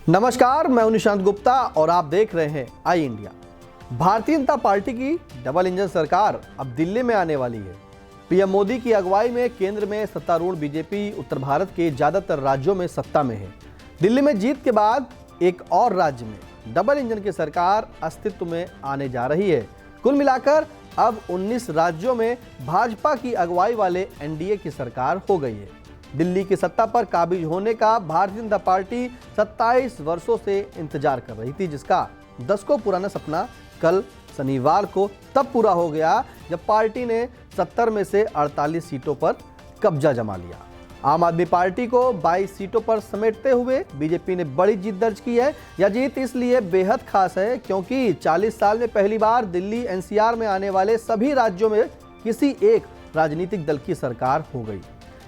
नमस्कार, मैं हूं निशांत गुप्ता और आप देख रहे हैं आई इंडिया। भारतीय जनता पार्टी की डबल इंजन सरकार अब दिल्ली में आने वाली है। पीएम मोदी की अगुवाई में केंद्र में सत्तारूढ़ बीजेपी उत्तर भारत के ज्यादातर राज्यों में सत्ता में है। दिल्ली में जीत के बाद एक और राज्य में डबल इंजन की सरकार अस्तित्व में आने जा रही है। कुल मिलाकर अब 19 राज्यों में भाजपा की अगुवाई वाले एनडीए की सरकार हो गई है। दिल्ली की सत्ता पर काबिज होने का भारतीय जनता पार्टी 27 वर्षों से इंतजार कर रही थी, जिसका दशकों पुराना सपना कल शनिवार को तब पूरा हो गया जब पार्टी ने 70 में से 48 सीटों पर कब्जा जमा लिया। आम आदमी पार्टी को 22 सीटों पर समेटते हुए बीजेपी ने बड़ी जीत दर्ज की है। यह जीत इसलिए बेहद खास है क्योंकि 40 साल में पहली बार दिल्ली एनसीआर में आने वाले सभी राज्यों में किसी एक राजनीतिक दल की सरकार हो गई।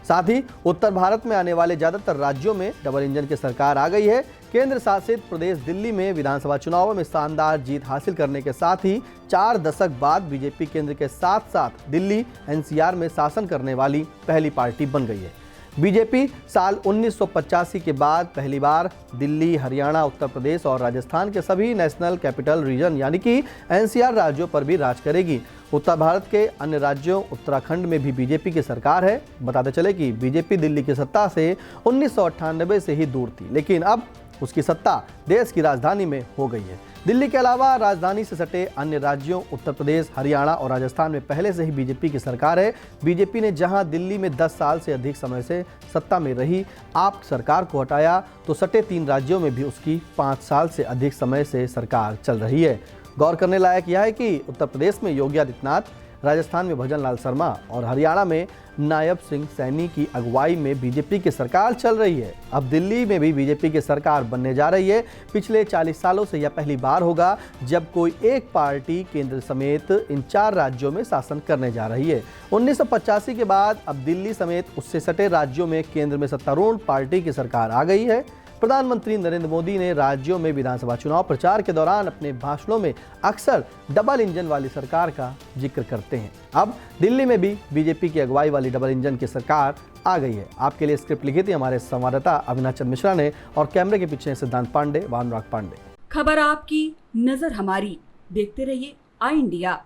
साथ ही उत्तर भारत में आने वाले ज्यादातर राज्यों में डबल इंजन की सरकार आ गई है। केंद्र शासित प्रदेश दिल्ली में विधानसभा चुनावों में शानदार जीत हासिल करने के साथ ही 4 दशक बाद बीजेपी केंद्र के साथ साथ दिल्ली एनसीआर में शासन करने वाली पहली पार्टी बन गई है। बीजेपी साल 1985 के बाद पहली बार दिल्ली, हरियाणा, उत्तर प्रदेश और राजस्थान के सभी नेशनल कैपिटल रीजन यानी कि एनसीआर राज्यों पर भी राज करेगी। उत्तर भारत के अन्य राज्यों उत्तराखंड में भी बीजेपी की सरकार है। बताते चले कि बीजेपी दिल्ली की सत्ता से 1998 से ही दूर थी, लेकिन अब उसकी सत्ता देश की राजधानी में हो गई है। दिल्ली के अलावा राजधानी से सटे अन्य राज्यों उत्तर प्रदेश, हरियाणा और राजस्थान में पहले से ही बीजेपी की सरकार है। बीजेपी ने जहां दिल्ली में 10 साल से अधिक समय से सत्ता में रही आप सरकार को हटाया, तो सटे 3 राज्यों में भी उसकी 5 साल से अधिक समय से सरकार चल रही है। गौर करने लायक यह है कि उत्तर प्रदेश में योगी आदित्यनाथ, राजस्थान में भजन लाल शर्मा और हरियाणा में नायब सिंह सैनी की अगुवाई में बीजेपी की सरकार चल रही है। अब दिल्ली में भी बीजेपी की सरकार बनने जा रही है। पिछले 40 सालों से यह पहली बार होगा जब कोई एक पार्टी केंद्र समेत इन 4 राज्यों में शासन करने जा रही है। 1985 के बाद अब दिल्ली समेत उससे सटे राज्यों में केंद्र में सत्तारूढ़ पार्टी की सरकार आ गई है। प्रधानमंत्री नरेंद्र मोदी ने राज्यों में विधानसभा चुनाव प्रचार के दौरान अपने भाषणों में अक्सर डबल इंजन वाली सरकार का जिक्र करते हैं। अब दिल्ली में भी बीजेपी की अगुवाई वाली डबल इंजन की सरकार आ गई है। आपके लिए स्क्रिप्ट लिखी थी हमारे संवाददाता अविनाश चंद्र मिश्रा ने और कैमरे के पीछे सिद्धांत पांडे, वानुराग पांडे। खबर आपकी, नजर हमारी। देखते रहिए आई इंडिया।